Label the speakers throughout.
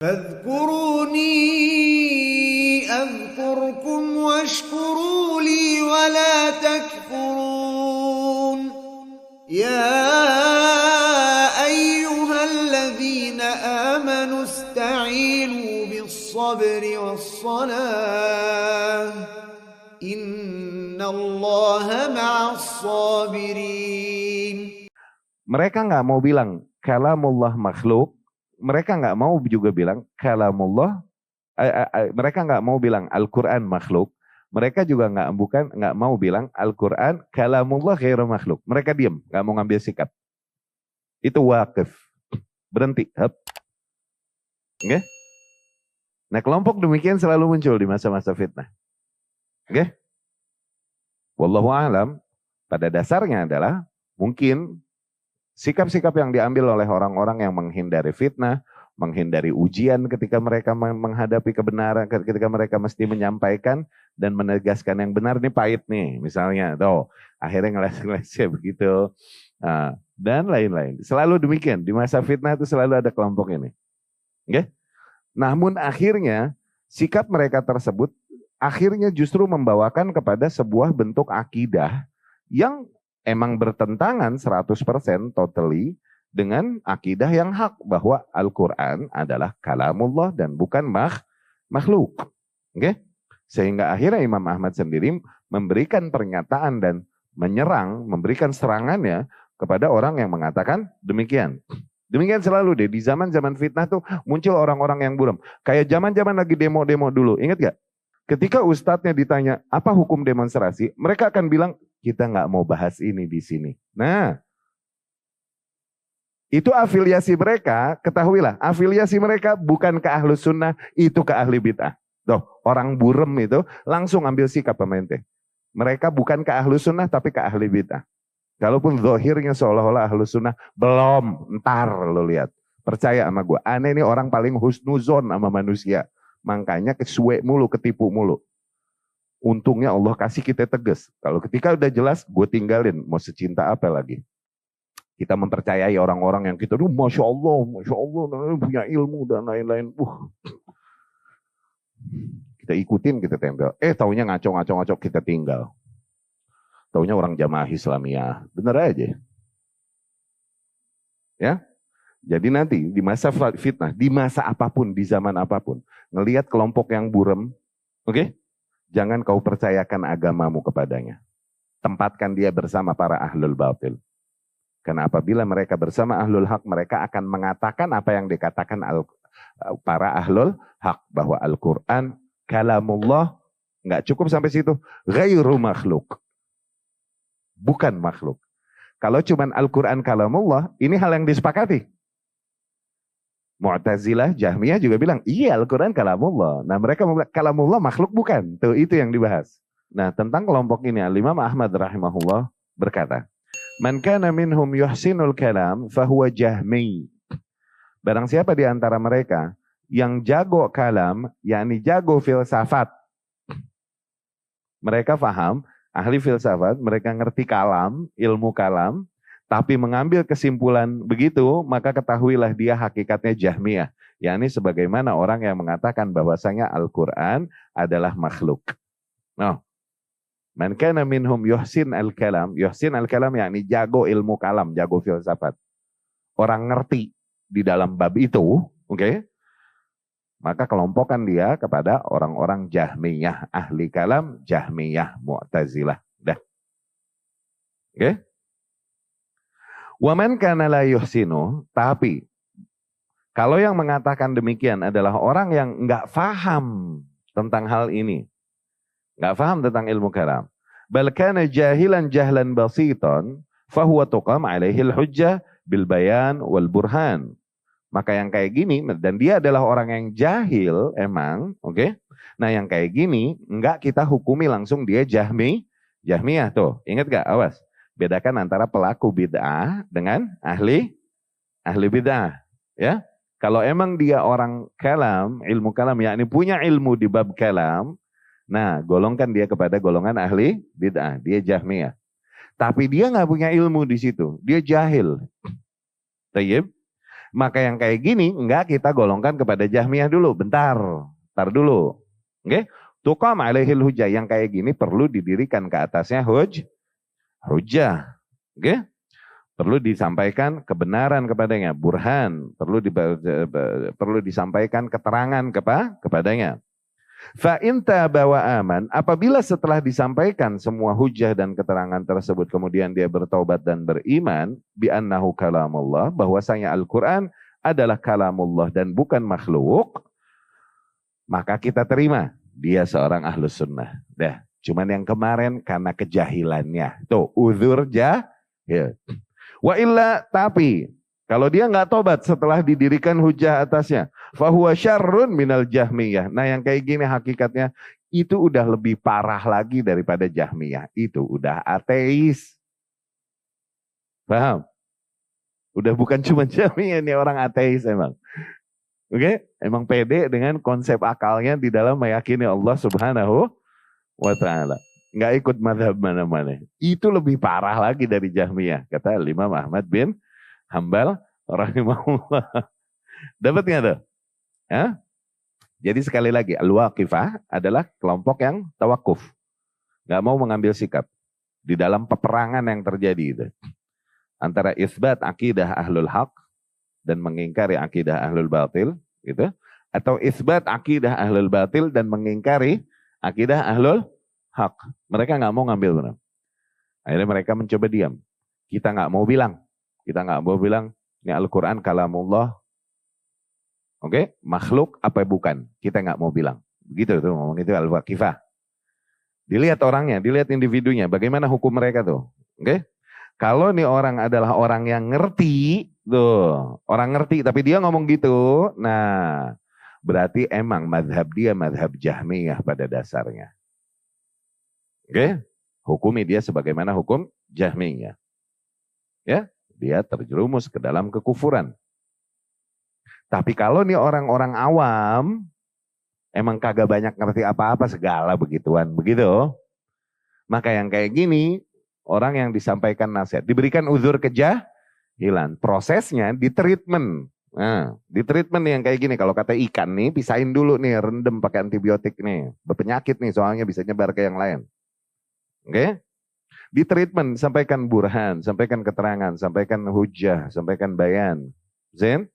Speaker 1: فاذكروني أذكركم واشكروا لي ولا تكفرون يا أيها الذين آمنوا استعينوا بالصبر والصلاة إن الله مع الصابرين.
Speaker 2: Mereka nggak mau bilang kalamullah makhluk. Mereka nggak mau juga bilang kalamullah, mereka nggak mau bilang Al-Quran makhluk. Mereka juga nggak mau bilang Al-Quran kalamullah ghairu makhluk. Mereka diam, nggak mau ngambil sikap. Itu waqif, berhenti. Okay? Nah, kelompok demikian selalu muncul di masa-masa fitnah. Okay? Wallahu a'lam, pada dasarnya adalah mungkin sikap-sikap yang diambil oleh orang-orang yang menghindari fitnah, menghindari ujian ketika mereka menghadapi kebenaran, ketika mereka mesti menyampaikan dan menegaskan yang benar, nih pahit nih, misalnya, tuh, akhirnya ngeles-ngeles begitu, dan lain-lain. Selalu demikian, di masa fitnah itu selalu ada kelompok ini. Okay? Namun akhirnya, sikap mereka tersebut, akhirnya justru membawakan kepada sebuah bentuk akidah yang emang bertentangan 100% totally dengan akidah yang hak bahwa Al-Quran adalah kalamullah dan bukan makhluk. Okay? Sehingga akhirnya Imam Ahmad sendiri memberikan pernyataan dan menyerang, memberikan serangannya kepada orang yang mengatakan demikian. Demikian selalu deh, di zaman-zaman fitnah tuh muncul orang-orang yang buram. Kayak zaman-zaman lagi demo-demo dulu, ingat gak? Ketika ustadznya ditanya, apa hukum demonstrasi? Mereka akan bilang, kita nggak mau bahas ini di sini. Nah, itu afiliasi mereka, ketahuilah, afiliasi mereka bukan ke ahlus sunnah, itu ke ahli bid'ah. Tuh, orang burem itu langsung ambil sikap pemerintah. Mereka bukan ke ahlus sunnah, tapi ke ahli bid'ah. Kalaupun zahirnya seolah-olah ahlus sunnah, belum, ntar lo lihat. Percaya sama gue, aneh ini orang paling husnuzon sama manusia. Makanya kesuwe mulu, ketipu mulu. Untungnya Allah kasih kita tegas. Kalau ketika udah jelas, gue tinggalin. Mau secinta apa lagi? Kita mempercayai orang-orang yang kita, Masya Allah, punya ilmu dan lain-lain. Kita ikutin, kita tempel. Taunya ngaco, kita tinggal. Taunya orang jamaah Islamiyah. Bener aja. Ya. Jadi nanti di masa fitnah, di masa apapun, di zaman apapun, ngelihat kelompok yang burem, oke? Jangan kau percayakan agamamu kepadanya. Tempatkan dia bersama para ahlul batil. Karena apabila mereka bersama ahlul haq, mereka akan mengatakan apa yang dikatakan para ahlul haq. Bahwa Al-Quran, kalamullah, nggak cukup sampai situ. Ghairu makhluk. Bukan makhluk. Kalau cuman Al-Quran kalamullah, ini hal yang disepakati. Mu'tazilah, Jahmiyah juga bilang, iya Al-Quran kalamullah. Nah mereka bilang, kalamullah makhluk bukan. Tuh, itu yang dibahas. Nah tentang kelompok ini, Imam Ahmad rahimahullah berkata, Man kana minhum yuhsinul kalam, fahuwa jahmi. Barang siapa di antara mereka yang jago kalam, yakni jago filsafat. Mereka faham, ahli filsafat, mereka ngerti kalam, ilmu kalam, tapi mengambil kesimpulan begitu, maka ketahuilah dia hakikatnya Jahmiyah. Yakni sebagaimana orang yang mengatakan bahwasanya Al-Quran adalah makhluk. No. Man kana minhum yuhsin al-kalam yakni jago ilmu kalam, jago filsafat. Orang ngerti di dalam bab itu, oke? Maka kelompokan dia kepada orang-orang Jahmiyah, ahli kalam, Jahmiyah, Mu'tazilah. Dah. Oke? Waman kana la yuhsinu, tapi kalau yang mengatakan demikian adalah orang yang enggak faham tentang hal ini. Enggak faham tentang ilmu kalam. Bal kana jahilan jahlan basitan, fahuwa tuqam alaihi al-hujjah bil bayan wal burhan. Maka yang kayak gini, dan dia adalah orang yang jahil emang, oke? Nah yang kayak gini, enggak kita hukumi langsung dia Jahmiyah tuh. Ingat gak? Awas. Bedakan antara pelaku bid'ah dengan ahli bid'ah. Ya, kalau emang dia orang kalam, ilmu kalam, yakni punya ilmu di bab kalam, nah golongkan dia kepada golongan ahli bid'ah. Dia Jahmiyah. Tapi dia nggak punya ilmu di situ. Dia jahil. Tayyib. Maka yang kayak gini enggak kita golongkan kepada Jahmiyah dulu. Bentar dulu. Oke? Tuqam alaihil hujah. Yang kayak gini perlu didirikan ke atasnya hujah. Oke? Perlu disampaikan kebenaran kepadanya, burhan, perlu disampaikan keterangan kepadanya. Fa in taba wa aman, apabila setelah disampaikan semua hujah dan keterangan tersebut kemudian dia bertaubat dan beriman bi annahu kalamullah, bahwasanya Al-Qur'an adalah kalamullah dan bukan makhluk, maka kita terima dia seorang ahlus sunnah. Dah, cuman yang kemarin karena kejahilannya. Tuh, uzur jahil. Wa illa, tapi kalau dia nggak tobat setelah didirikan hujah atasnya, fahuwa syarrun minal jahmiyah. Nah yang kayak gini hakikatnya itu udah lebih parah lagi daripada Jahmiyah. Itu udah ateis. Paham? Udah bukan cuma Jahmiyah, ini orang ateis emang. Oke? Emang pede dengan konsep akalnya di dalam meyakini Allah Subhanahu wa ta'ala. Nggak ikut mazhab mana-mana. Itu lebih parah lagi dari Jahmiyah. Kata Imam Ahmad bin Hambal rahimahullah. Dapat nggak tuh? Ya? Jadi sekali lagi, Al-Waqifah adalah kelompok yang tawakuf. Nggak mau mengambil sikap. Di dalam peperangan yang terjadi itu. Antara isbat akidah ahlul haq dan mengingkari akidah ahlul batil. Gitu. Atau isbat akidah ahlul batil dan mengingkari akidah ahlul haq. Mereka nggak mau ngambil benar. Akhirnya mereka mencoba diam. Kita nggak mau bilang. Kita nggak mau bilang, ini Al-Quran kalamullah. Oke, makhluk apa bukan? Kita nggak mau bilang. Begitu tuh ngomong itu Al-Waqifah. Dilihat orangnya, dilihat individunya. Bagaimana hukum mereka tuh? Oke. Kalau nih orang adalah orang yang ngerti, tuh orang ngerti, tapi dia ngomong gitu, nah berarti emang madhab dia madhab Jahmiyah pada dasarnya. Oke, hukumi dia sebagaimana hukum Jahmiyah. Ya, dia terjerumus ke dalam kekufuran. Tapi kalau nih orang-orang awam, emang kagak banyak ngerti apa-apa segala begituan, begitu. Maka yang kayak gini, orang yang disampaikan nasihat, diberikan uzur kejahilan. Prosesnya di treatment. Nah, di treatment yang kayak gini, kalau kata ikan nih, pisahin dulu nih, rendem pakai antibiotik nih. Berpenyakit nih, soalnya bisa nyebar ke yang lain. Oke? Di treatment, sampaikan burhan, sampaikan keterangan, sampaikan hujah, sampaikan bayan. Zen?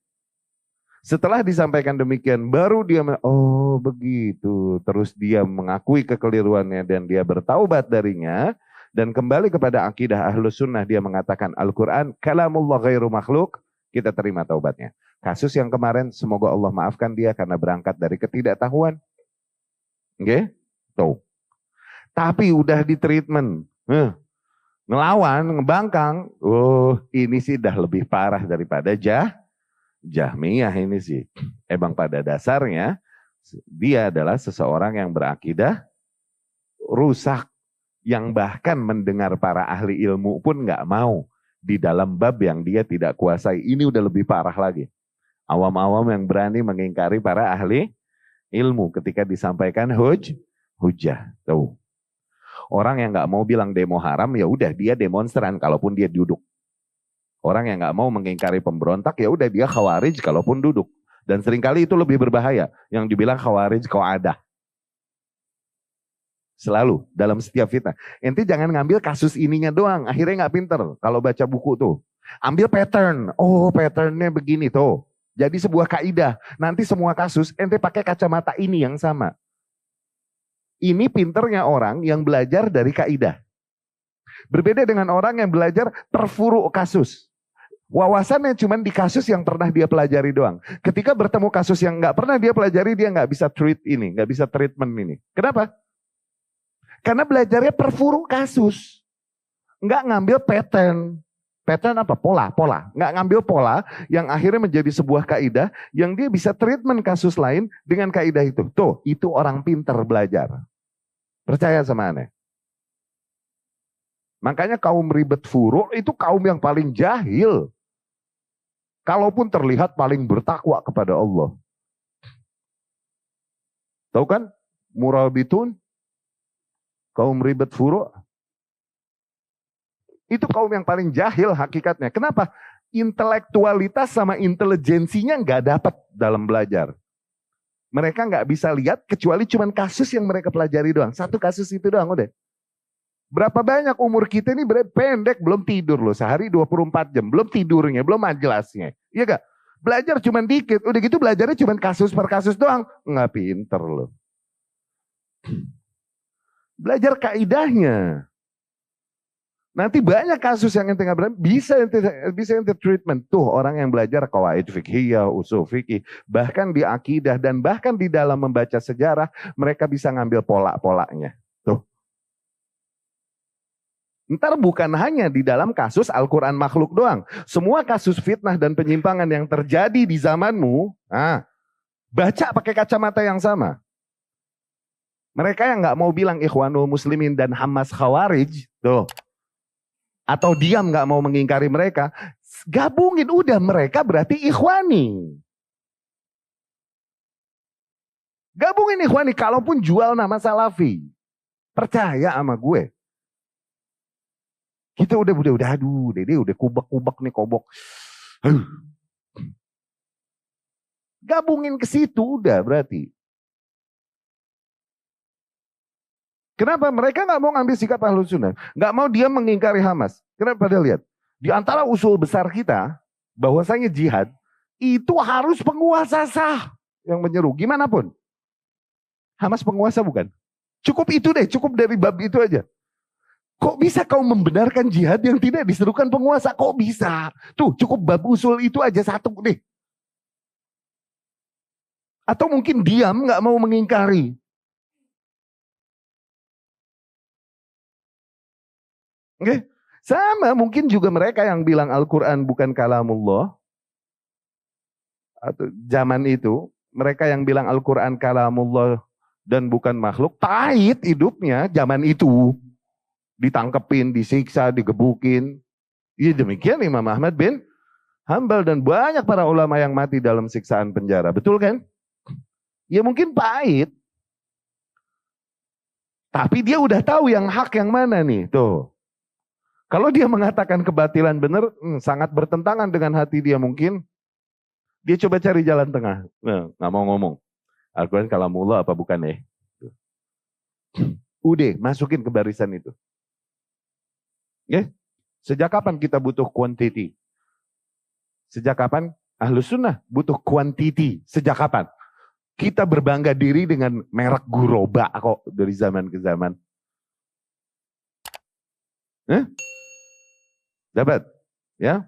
Speaker 2: Setelah disampaikan demikian, baru dia, oh begitu. Terus dia mengakui kekeliruannya dan dia bertaubat darinya. Dan kembali kepada akidah ahlus sunnah, dia mengatakan Al-Quran, kalamullah ghairu makhluk, kita terima taubatnya. Kasus yang kemarin, semoga Allah maafkan dia karena berangkat dari ketidaktahuan. Oke? Tuh. Tapi udah di treatment. Ngelawan, ngebangkang. Oh, ini sih dah lebih parah daripada Jahmiyah ini sih. Emang pada dasarnya dia adalah seseorang yang berakidah rusak, yang bahkan mendengar para ahli ilmu pun nggak mau di dalam bab yang dia tidak kuasai. Ini udah lebih parah lagi. Awam-awam yang berani mengingkari para ahli ilmu ketika disampaikan hujah. Tuh. Orang yang nggak mau bilang demo haram, ya udah dia demonstran kalaupun dia duduk. Orang yang nggak mau mengingkari pemberontak, ya udah dia khawarij kalaupun duduk. Dan seringkali itu lebih berbahaya. Yang dibilang khawarij qawadah. Selalu dalam setiap fitnah. Ente jangan ngambil kasus ininya doang. Akhirnya nggak pinter kalau baca buku tuh. Ambil pattern. Oh patternnya begini tuh. Jadi sebuah kaidah. Nanti semua kasus ente pakai kacamata ini yang sama. Ini pinternya orang yang belajar dari kaidah. Berbeda dengan orang yang belajar terfuruk kasus. Wawasannya cuma di kasus yang pernah dia pelajari doang. Ketika bertemu kasus yang nggak pernah dia pelajari, dia nggak bisa treat ini, nggak bisa treatment ini. Kenapa? Karena belajarnya perfuruk kasus. Nggak ngambil pattern. Pattern apa? Pola. Nggak ngambil pola yang akhirnya menjadi sebuah kaidah yang dia bisa treatment kasus lain dengan kaidah itu. Tuh, itu orang pinter belajar. Percaya sama aneh. Makanya kaum ribet furuk itu kaum yang paling jahil. Kalaupun terlihat paling bertakwa kepada Allah. Tahu kan? Murabitun. Kaum ribet furuk. Itu kaum yang paling jahil hakikatnya. Kenapa? intelektualitas sama intelijensinya nggak dapat dalam belajar. Mereka nggak bisa lihat kecuali cuman kasus yang mereka pelajari doang. Satu kasus itu doang udah. Berapa banyak umur kita ini pendek, belum tidur loh. Sehari 24 jam, belum tidurnya, belum majelasnya. Iya gak? Belajar cuman dikit, udah gitu belajarnya cuman kasus per kasus doang. Nggak pinter loh. Belajar kaidahnya. Nanti banyak kasus yang ente nggak berani, bisa ente treatment. Tuh orang yang belajar qawaid fiqhiyah, usul fikih, bahkan di akidah dan bahkan di dalam membaca sejarah, mereka bisa ngambil pola-polanya. Tuh. Ntar bukan hanya di dalam kasus Al-Quran makhluk doang. Semua kasus fitnah dan penyimpangan yang terjadi di zamanmu, baca pakai kacamata yang sama. Mereka yang nggak mau bilang Ikhwanul Muslimin dan Hamas Khawarij, tuh. Atau diam gak mau mengingkari mereka, gabungin udah mereka berarti ikhwani. Gabungin ikhwani, kalaupun jual nama salafi. Percaya sama gue. Kita udah aduh, Dede udah kubek-kubek nih kobok. Gabungin ke situ udah berarti. Kenapa? Mereka nggak mau ngambil sikap Ahlus Sunnah. Nggak mau dia mengingkari Hamas. Kenapa? Pada lihat. Di antara usul besar kita, bahwasanya jihad, itu harus penguasa sah yang menyeru. Gimana pun. Hamas penguasa bukan? Cukup itu deh, cukup dari bab itu aja. Kok bisa kau membenarkan jihad yang tidak diserukan penguasa? Kok bisa? Tuh, cukup bab usul itu aja satu deh. Atau mungkin diam nggak mau mengingkari. Oke, sama mungkin juga mereka yang bilang Al-Quran bukan kalamullah. Atau zaman itu, mereka yang bilang Al-Quran kalamullah dan bukan makhluk, pahit hidupnya zaman itu. Ditangkepin, disiksa, digebukin. Ya demikian Imam Ahmad bin Hanbal dan banyak para ulama yang mati dalam siksaan penjara. Betul kan? Ya mungkin pahit. Tapi dia udah tahu yang hak yang mana nih. Tuh. Kalau dia mengatakan kebatilan benar, sangat bertentangan dengan hati dia mungkin. Dia coba cari jalan tengah. Nah, nggak mau ngomong. Al-Quran kalamullah apa bukan ya? Udah, masukin ke barisan itu. Ya? Sejak kapan kita butuh quantity? Sejak kapan Ahlus Sunnah butuh quantity? Sejak kapan? Kita berbangga diri dengan merek Guroba kok dari zaman ke zaman. Dapat, ya?